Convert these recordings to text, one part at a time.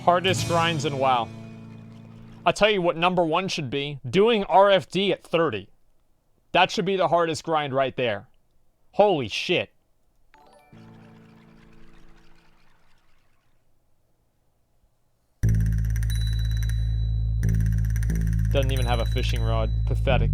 Hardest grinds in WoW. I'll tell you what number 1 should be. Doing RFD at 30. That should be the hardest grind right there. Holy shit. Doesn't even have a fishing rod. Pathetic.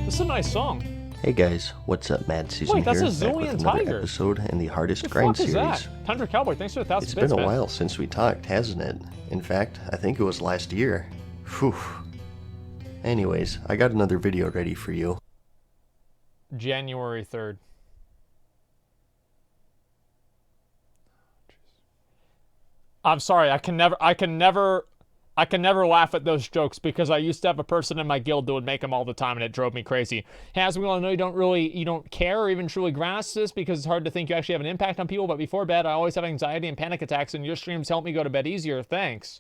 This is a nice song. Hey guys, what's up? MadSeason Wait, that's here, a back with Zillion another Tiger. Episode in the Hardest What the Grind fuck is series. that? Tundra Cowboy, thanks for 1,000 It's bits, been a man. while since we talked, hasn't it? In fact, I think it was last year. Whew. Anyways, I got another video ready for you. January 3rd. I'm sorry, I can never laugh at those jokes because I used to have a person in my guild that would make them all the time and it drove me crazy. Hasmongold, I know you don't care or even truly grasp this because it's hard to think you actually have an impact on people, but before bed I always have anxiety and panic attacks and your streams help me go to bed easier, thanks.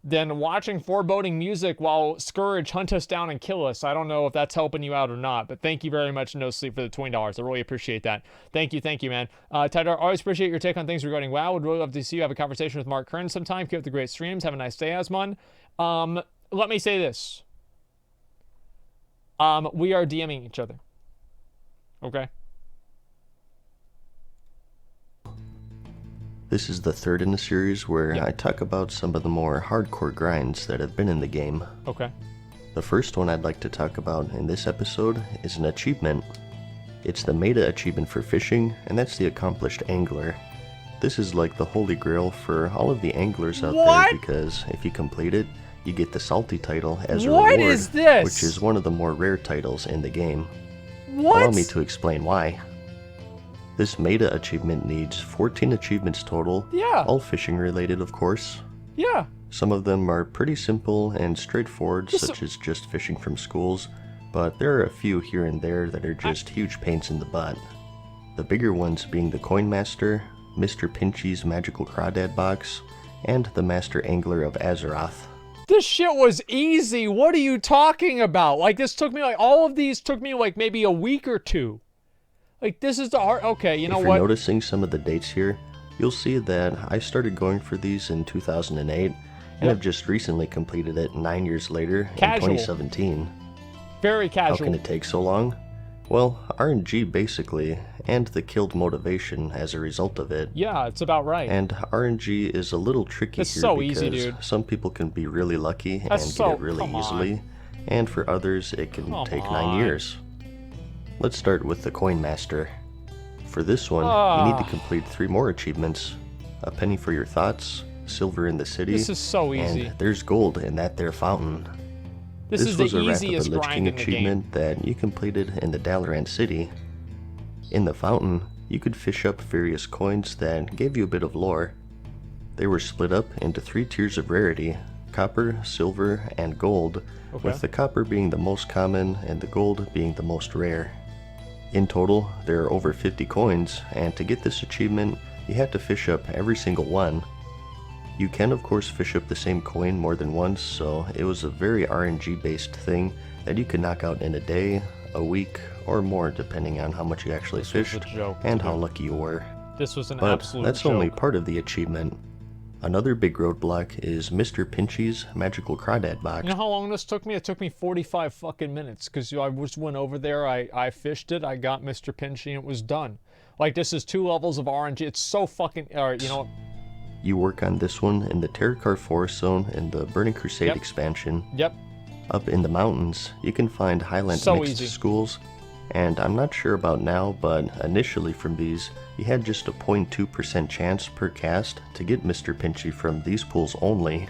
Then watching foreboding music while Scourge hunt us down and kill us. I don't know if that's helping you out or not, but thank you very much, No Sleep, for the $20. I really appreciate that. Thank you, man. Tidar, always appreciate your take on things regarding WoW. Would really love to see you have a conversation with Mark Kern sometime. Keep up the great streams. Have a nice day, Asmon. Let me say this. We are DMing each other. Okay? This is the third in the series where I talk about some of the more hardcore grinds that have been in the game. Okay. The first one I'd like to talk about in this episode is an achievement. It's the meta achievement for fishing, and that's the Accomplished Angler. This is like the holy grail for all of the anglers out there because if you complete it, you get the Salty title as a reward, What is this? which is one of the more rare titles in the game. What? Allow me to explain why. This meta achievement needs 14 achievements total, all fishing related of course. Yeah. Some of them are pretty simple and straightforward, such as just fishing from schools, but there are a few here and there that are just huge pains in the butt. The bigger ones being the Coin Master, Mr. Pinchy's Magical Crawdad Box, and the Master Angler of Azeroth. This shit was easy. What are you talking about? Like, this took me, like, all of these took me, like, maybe a week or two. Like, this is the hard... Okay, you know what? If you're noticing some of the dates here, you'll see that I started going for these in 2008, and I've just recently completed it 9 years later in 2017. Very casual. How can it take so long? Well, RNG basically, and the killed motivation as a result of it. Yeah, it's about right. And RNG is a little tricky it's here so because easy, dude. Some people can be really lucky and get it really easily, and for others it can take 9 years. Let's start with the Coin Master. For this one, you need to complete 3 more achievements. A penny for your thoughts, silver in the city, this is so easy. and there's gold in that there fountain. This is was the a easiest Wrath of the Lich grind King in the achievement that you completed in the Dalaran City. In the fountain, you could fish up various coins that gave you a bit of lore. They were split up into 3 tiers of rarity: copper, silver, and gold, with the copper being the most common and the gold being the most rare. In total, there are over 50 coins, and to get this achievement, you have to fish up every single one. You can of course fish up the same coin more than once, so it was a very RNG based thing that you could knock out in a day, a week, or more depending on how much you actually fished and how lucky you were. This was an but absolute that's joke. only part of the achievement. Another big roadblock is Mr. Pinchy's Magical Crawdad Box. You know how long this took me? It took me 45 fucking minutes because I just went over there, I fished it, I got Mr. Pinchy, and it was done. Like, this is 2 levels of RNG. It's so fucking... Alright, you know what? You work on this one in the Terracar Forest Zone in the Burning Crusade expansion. Up in the mountains, you can find Highland mixed schools, and I'm not sure about now, but initially from these, you had just a 0.2% chance per cast to get Mr. Pinchy from these pools only.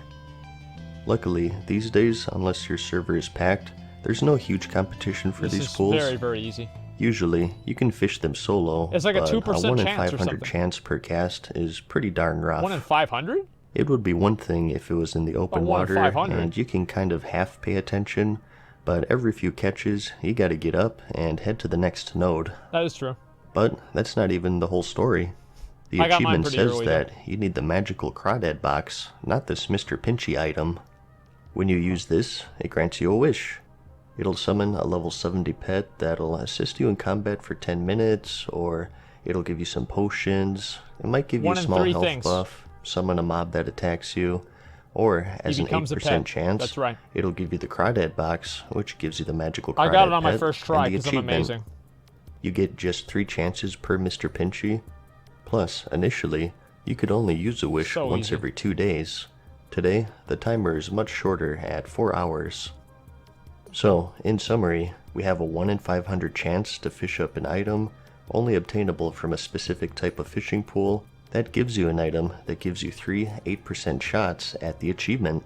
Luckily, these days, unless your server is packed, there's no huge competition for these pools. This is very, very easy. Usually, you can fish them solo, it's like but a 2% 1 in chance 500 chance per cast is pretty darn rough. 1 in 500? It would be one thing if it was in the open water, and you can kind of half pay attention, but every few catches, you gotta get up and head to the next node. That is true. But that's not even the whole story. The achievement says that you need the Magical Crawdad Box, not this Mr. Pinchy item. When you use this, it grants you a wish. It'll summon a level 70 pet that'll assist you in combat for 10 minutes, or it'll give you some potions. It might give you a small health buff, summon a mob that attacks you, or as an 8% chance, that's right, it'll give you the Crawdad box, which gives you the magical Crawdad I got it on pet my first try because I'm amazing. You get just 3 chances per Mr. Pinchy. Plus, initially, you could only use a wish once every 2 days. Today, the timer is much shorter at 4 hours. So, in summary, we have a 1 in 500 chance to fish up an item, only obtainable from a specific type of fishing pool, that gives you an item that gives you 3 8% shots at the achievement.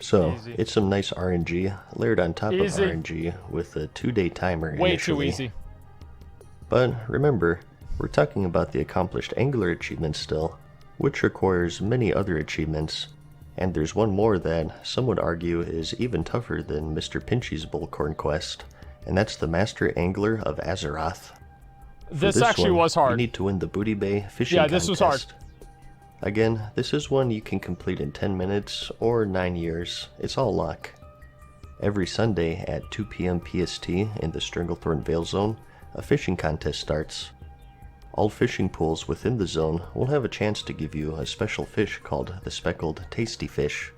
So, it's some nice RNG layered on top of RNG with a 2-day timer initially. Way too easy. But remember, we're talking about the accomplished angler achievement still, which requires many other achievements, and there's one more that some would argue is even tougher than Mr. Pinchy's Bullcorn quest, and that's the Master Angler of Azeroth. This actually was hard. You need to win the Booty Bay fishing contest. Yeah, this was hard. Again, this is one you can complete in 10 minutes or 9 years. It's all luck. Every Sunday at 2 p.m. PST in the Stranglethorn Vale Zone, a fishing contest starts. All fishing pools within the zone will have a chance to give you a special fish called the Speckled Tasty Fish.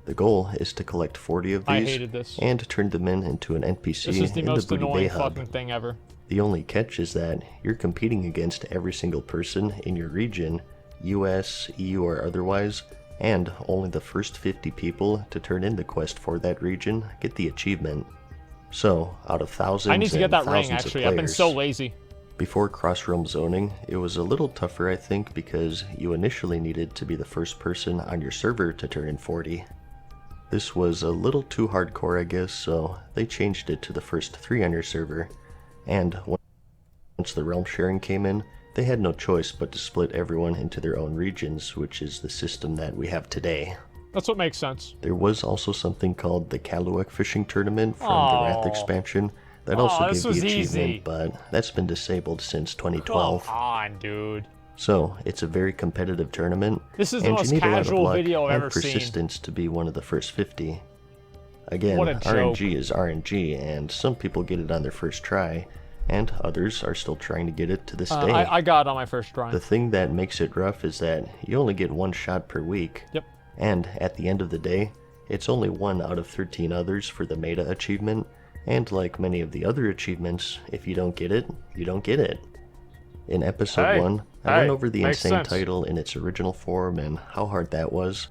The goal is to collect 40 of these and turn them into an NPC in the Booty Bay Hub. Fucking thing ever. The only catch is that you're competing against every single person in your region, US, EU or otherwise, and only the first 50 people to turn in the quest for that region get the achievement. So, out of thousands I need to get that ring, actually. Players, I've been so lazy. Before cross-realm zoning, it was a little tougher I think because you initially needed to be the first person on your server to turn in 40. This was a little too hardcore I guess, so they changed it to the first 3 on your server, and once the realm sharing came in, they had no choice but to split everyone into their own regions, which is the system that we have today. That's what makes sense. There was also something called the Kaluak Fishing Tournament from the Wrath expansion that also gave the achievement, but that's been disabled since 2012. Come on, dude. So, it's a very competitive tournament, this is the most casual video I've ever seen. And persistence to be one of the first 50. Again, RNG is RNG, and some people get it on their first try, and others are still trying to get it to this day. I got it on my first try. The thing that makes it rough is that you only get 1 shot per week. Yep. And at the end of the day, it's only 1 out of 13 others for the meta achievement, and like many of the other achievements, if you don't get it, you don't get it. In episode 1, I went over the insane title in its original form and how hard that was,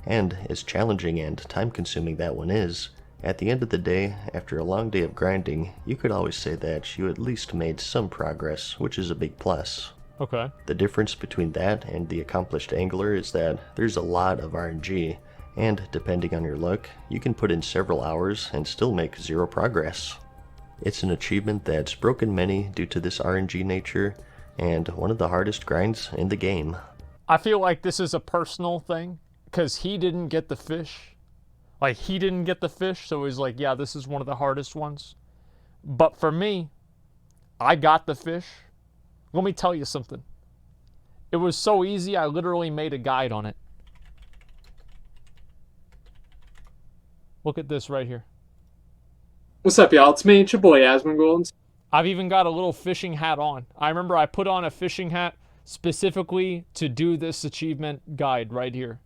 and as challenging and time-consuming that one is, at the end of the day, after a long day of grinding, you could always say that you at least made some progress, which is a big plus. Okay. The difference between that and the accomplished angler is that there's a lot of RNG, and depending on your luck, you can put in several hours and still make 0 progress. It's an achievement that's broken many due to this RNG nature, and one of the hardest grinds in the game. I feel like this is a personal thing, because he didn't get the fish. Like, he didn't get the fish, so he's like, yeah, this is one of the hardest ones. But for me, I got the fish. Let me tell you something. It was so easy, I literally made a guide on it. Look at this right here. What's up, y'all? It's me, it's your boy, Asmongold. I've even got a little fishing hat on. I remember I put on a fishing hat specifically to do this achievement guide right here.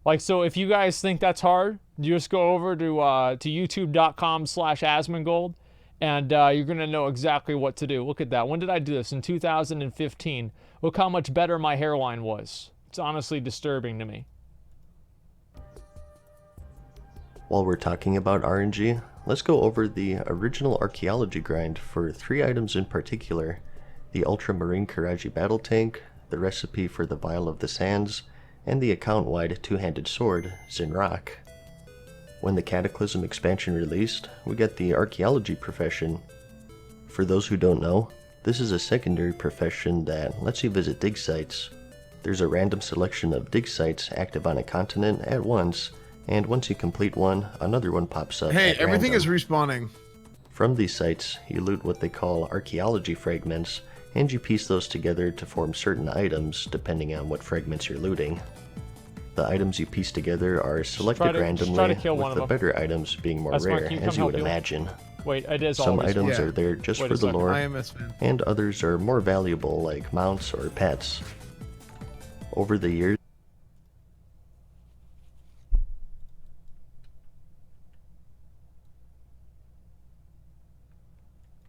Like, so if you guys think that's hard, you just go over to youtube.com/Asmongold, and you're going to know exactly what to do. Look at that. When did I do this? In 2015. Look how much better my hairline was. It's honestly disturbing to me. While we're talking about RNG, let's go over the original archaeology grind for 3 items in particular: the Ultramarine Karaji Battle Tank, the recipe for the Vial of the Sands, and the account-wide 2-handed sword, Zinrock. When the Cataclysm expansion released, we got the archaeology profession. For those who don't know, this is a secondary profession that lets you visit dig sites. There's a random selection of dig sites active on a continent at once, and once you complete one, another one pops up. Hey, everything is respawning. From these sites, you loot what they call archaeology fragments, and you piece those together to form certain items depending on what fragments you're looting. The items you piece together are selected try to randomly, kill one with of the them. better items being more Asmar, rare, can you as come you would help heal? imagine. Wait, it is Some always items Yeah. are there just Wait for a the second. lore, IMS fan. and others are more valuable, like mounts or pets. Over the years,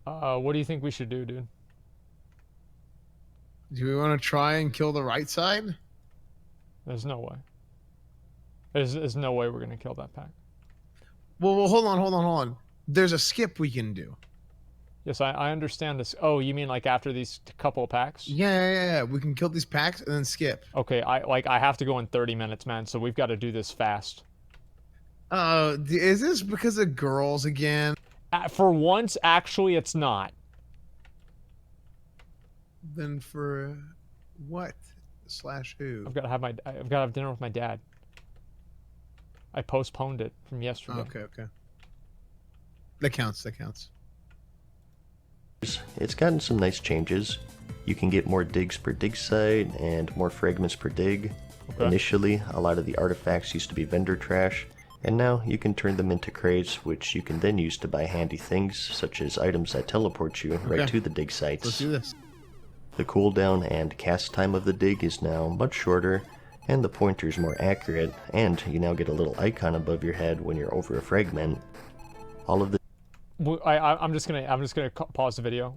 What do you think we should do, dude? Do we want to try and kill the right side? There's no way. There's no way we're gonna kill that pack. Well, hold on. There's a skip we can do. Yes, I understand this. Oh, you mean like after these couple of packs? Yeah. We can kill these packs and then skip. Okay, I have to go in 30 minutes, man. So we've got to do this fast. Is this because of girls again? For once, actually, it's not. Then for what? / who? I've got to have dinner with my dad. I postponed it from yesterday. Okay. That counts. it's gotten some nice changes. You can get more digs per dig site and more fragments per dig. Okay. Initially, a lot of the artifacts used to be vendor trash, and now you can turn them into crates, which you can then use to buy handy things, such as items that teleport you right Okay. to the dig Let's sites. do this. The cooldown and cast time of the dig is now much shorter, and the pointer's more accurate, and you now get a little icon above your head when you're over a fragment. All of the I'm just gonna pause the video.